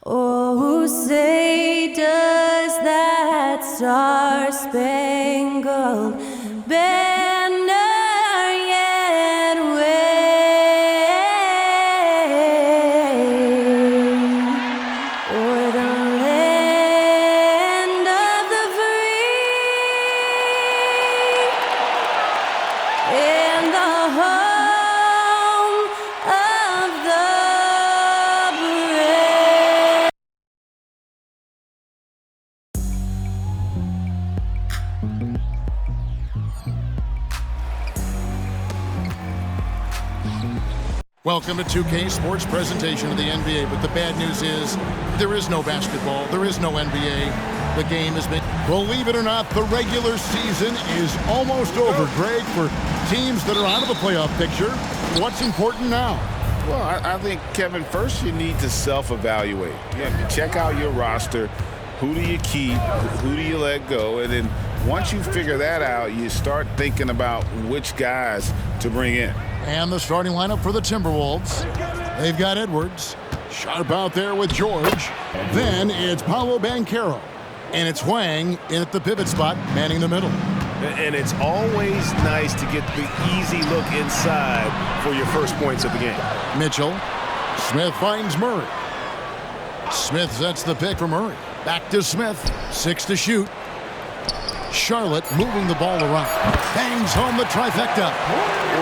Oh, say does that star-spangled banner yet wave o'er the land of the free and the home of the brave. Welcome to 2K Sports presentation of the NBA, but the bad news is there is no basketball, there is no NBA. The game has been, believe it or not, the regular season is almost over. Greg, for teams that are out of the playoff picture, what's important now? Well, I think, Kevin, first you need to self-evaluate. You have to check out your roster. Who do you keep? Who do you let go? And then once you figure that out, you start thinking about which guys to bring in. And the starting lineup for the Timberwolves. They've got Edwards. Sharp out there with George. Then it's Paolo Banchero. And it's Wang in at the pivot spot, manning the middle. And it's always nice to get the easy look inside for your first points of the game. Mitchell. Smith finds Murray. Smith sets the pick for Murray. Back to Smith. 6 to shoot. Charlotte moving the ball around. Bangs home the trifecta.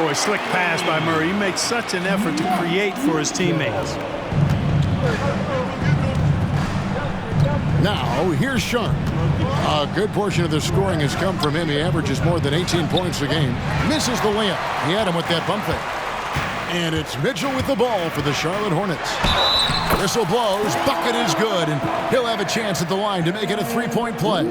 Boy, slick pass by Murray. He makes such an effort to create for his teammates. Now, here's Sharp. A good portion of the scoring has come from him. He averages more than 18 points a game. Misses the layup. He had him with that bump fake. And it's Mitchell with the ball for the Charlotte Hornets. Whistle blows. Bucket is good. And he'll have a chance at the line to make it a three-point play.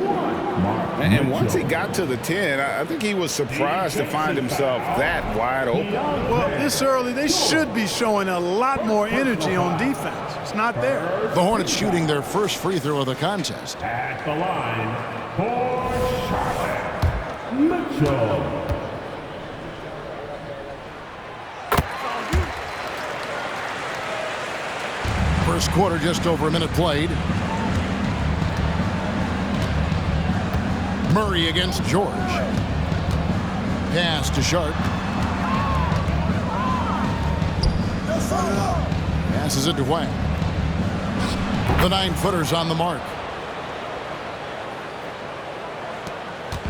And once he got to the 10, I think he was surprised to find himself that wide open. Well, this early, they should be showing a lot more energy on defense. It's not there. The Hornets shooting their first free throw of the contest. At the line for Charlotte, Mitchell. First quarter, just over a minute played. Murray against George. Pass to Sharp. Passes it to Wang. The 9-footer's on the mark.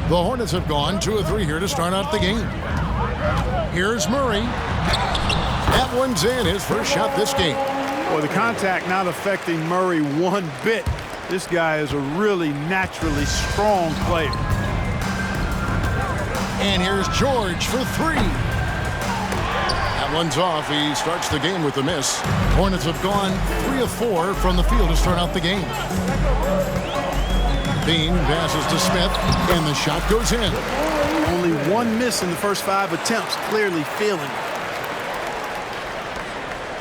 The Hornets have gone 2 of 3 here to start out the game. Here's Murray. That one's in, his first shot this game. Well, the contact not affecting Murray one bit. This guy is a really naturally strong player. And here's George for 3. That one's off. He starts the game with a miss. Hornets have gone 3 of 4 from the field to start out the game. Bean passes to Smith, and the shot goes in. Only one miss in the first 5 attempts, clearly feeling it.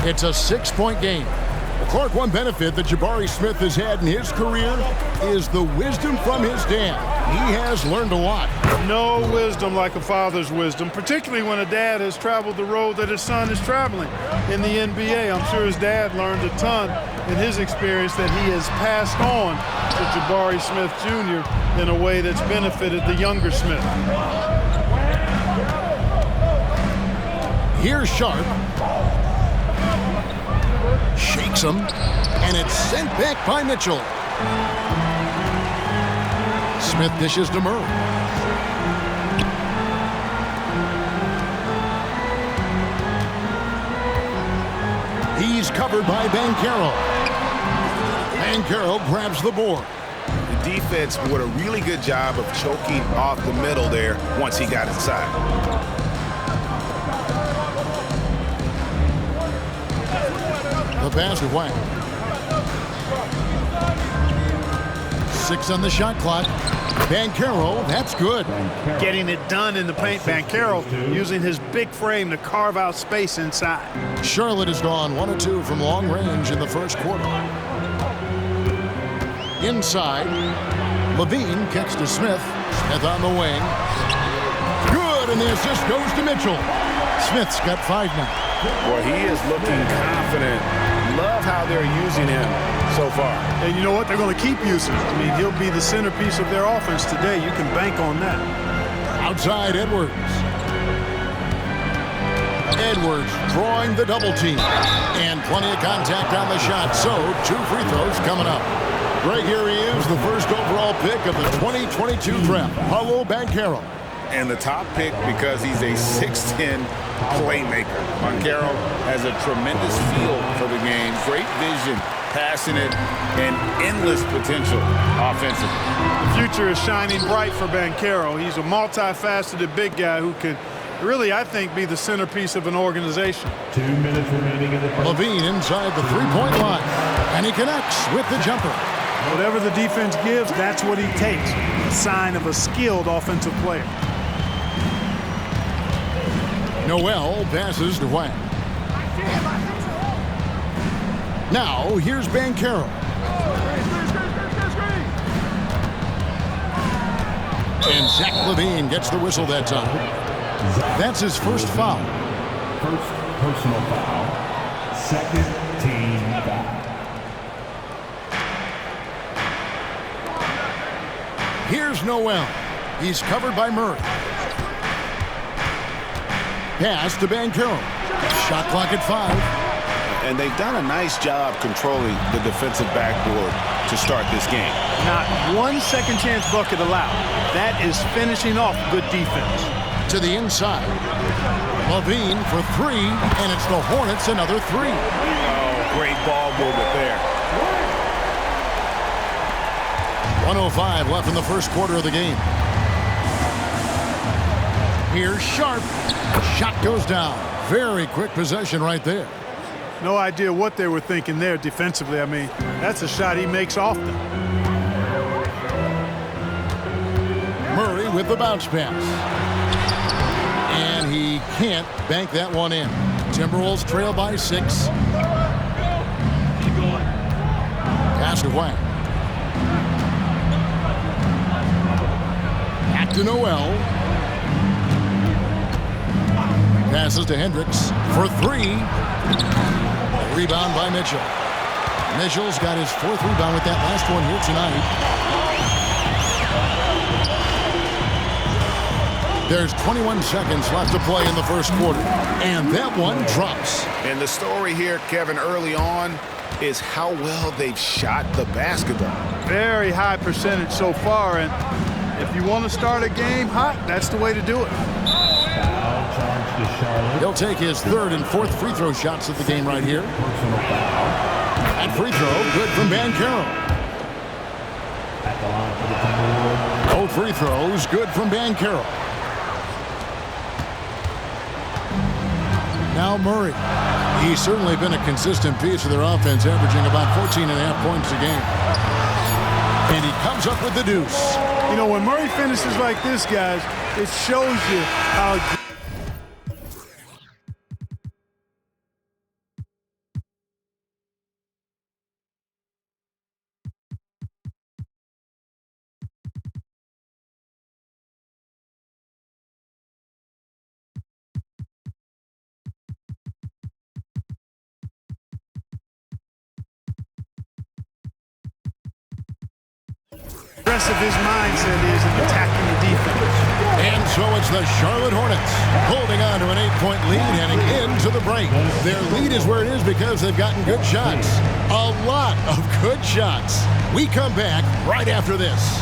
It's a 6-point game. Clark, one benefit that Jabari Smith has had in his career is the wisdom from his dad. He has learned a lot. No wisdom like a father's wisdom, particularly when a dad has traveled the road that his son is traveling in the NBA. I'm sure his dad learned a ton in his experience that he has passed on to Jabari Smith Jr. in a way that's benefited the younger Smith. Here's Sharp. Shakes him, and it's sent back by Mitchell. Smith dishes to Murray. He's covered by Banchero. Banchero grabs the board. The defense did a really good job of choking off the middle there once he got inside. The pass to Wang. 6 on the shot clock. Banchero, that's good. Getting it done in the paint. Banchero using his big frame to carve out space inside. Charlotte has gone 1 of 2 from long range in the first quarter. Inside, Levine kicks to Smith. Smith on the wing. Good, and the assist goes to Mitchell. Smith's got 5 now. Boy, he is looking confident. Love how they're using him so far. And you know what? They're going to keep using him. I mean, he'll be the centerpiece of their offense today. You can bank on that. Outside Edwards. Edwards drawing the double team. And plenty of contact on the shot. So, 2 free throws coming up. Right here he is, the first overall pick of the 2022 draft, Paola Banchero. And the top pick because he's a 6'10 playmaker. Banchero has a tremendous feel for the game, great vision, passionate, and endless potential offensively. The future is shining bright for Banchero. He's a multifaceted big guy who can really, I think, be the centerpiece of an organization. 2 minutes remaining in the first. Levine inside the three-point line, and he connects with the jumper. Whatever the defense gives, that's what he takes. A sign of a skilled offensive player. Noel passes to White. Now, here's Banchero. And Zach Levine gets the whistle that time. That's his first foul. First personal foul. Second team foul. Here's Noel. He's covered by Murray. Pass to Banchero. Shot clock at 5. And they've done a nice job controlling the defensive backboard to start this game. Not one second chance bucket allowed. That is finishing off good defense. To the inside. Levine for 3, and it's the Hornets another 3. Oh, great ball movement there. 1:05 left in the first quarter of the game. Here's Sharp. Shot goes down. Very quick possession right there. No idea what they were thinking there defensively. I mean, that's a shot he makes often. Murray with the bounce pass. And he can't bank that one in. Timberwolves trail by 6. Pass to White. Back to Noel. Passes to Hendricks for 3. Rebound by Mitchell. Mitchell's got his 4th rebound with that last one here tonight. There's 21 seconds left to play in the first quarter. And that one drops. And the story here, Kevin, early on is how well they've shot the basketball. Very high percentage so far, and if you want to start a game hot, that's the way to do it. Foul charge to Charlotte. He'll take his 3rd and 4th free throw shots at the game right here. Personal foul. That free throw good from Banchero. At the line for the Timberwolves. Both free throws good from Banchero. Now Murray. He's certainly been a consistent piece of their offense, averaging about 14.5 points a game. And he comes up with the deuce. You know, when Murray finishes like this, guys, it shows you how... aggressive his mindset is in attacking the defense. And so it's the Charlotte Hornets holding on to an 8-point lead heading into the break. Their lead is where it is because they've gotten good shots. A lot of good shots. We come back right after this.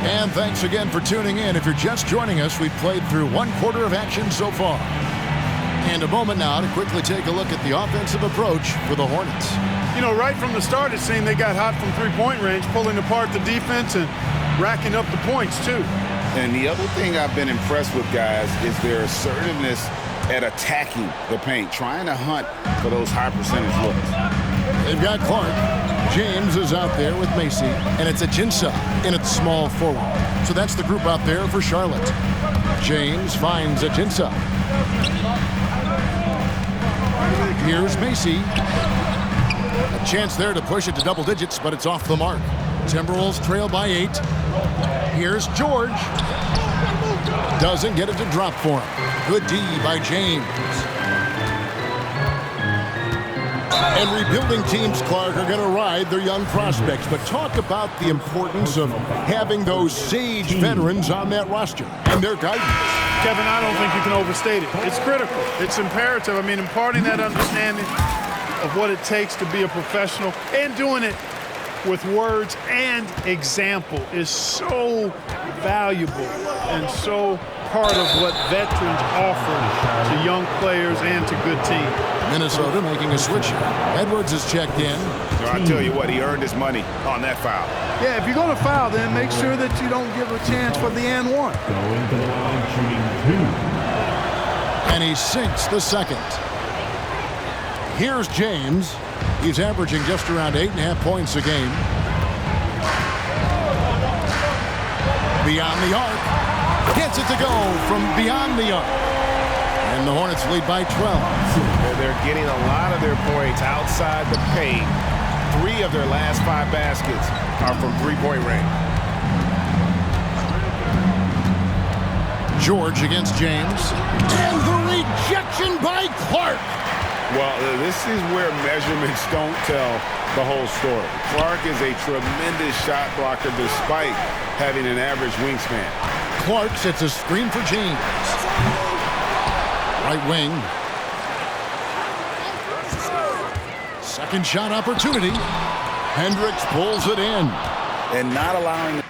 And thanks again for tuning in. If you're just joining us, we've played through 1 quarter of action so far. And a moment now to quickly take a look at the offensive approach for the Hornets. You know, right from the start, it seemed they got hot from three-point range, pulling apart the defense and racking up the points, too. And the other thing I've been impressed with, guys, is their assertiveness at attacking the paint, trying to hunt for those high percentage looks. They've got Clark. James is out there with Macy, and it's Ajinça in its small forward. So that's the group out there for Charlotte. James finds Ajinça. Here's Macy. A chance there to push it to double digits, but it's off the mark. Timberwolves trail by 8. Here's George. Doesn't get it to drop for him. Good D by James. And rebuilding teams, Clark, are going to ride their young prospects. But talk about the importance of having those sage veterans on that roster and their guidance. Kevin, I don't think you can overstate it. It's critical. It's imperative. I mean, imparting that understanding of what it takes to be a professional and doing it with words and example is so valuable and so part of what veterans offer to young players and to good teams. Minnesota making a switch. Edwards is checked in. So I tell you what, he earned his money on that foul. Yeah, if you're going to foul, then make sure that you don't give a chance for the and one. Going to the line, shooting 2. And he sinks the second. Here's James. He's averaging just around 8.5 points a game. Beyond the arc. Gets it to go from beyond the arc. And the Hornets lead by 12. They're getting a lot of their points outside the paint. 3 of their last 5 baskets are from three-point range. George against James. And the rejection by Clark. Well, this is where measurements don't tell the whole story. Clark is a tremendous shot blocker despite having an average wingspan. Clark sets a screen for James. Right wing. Second shot opportunity. Hendricks pulls it in. And not allowing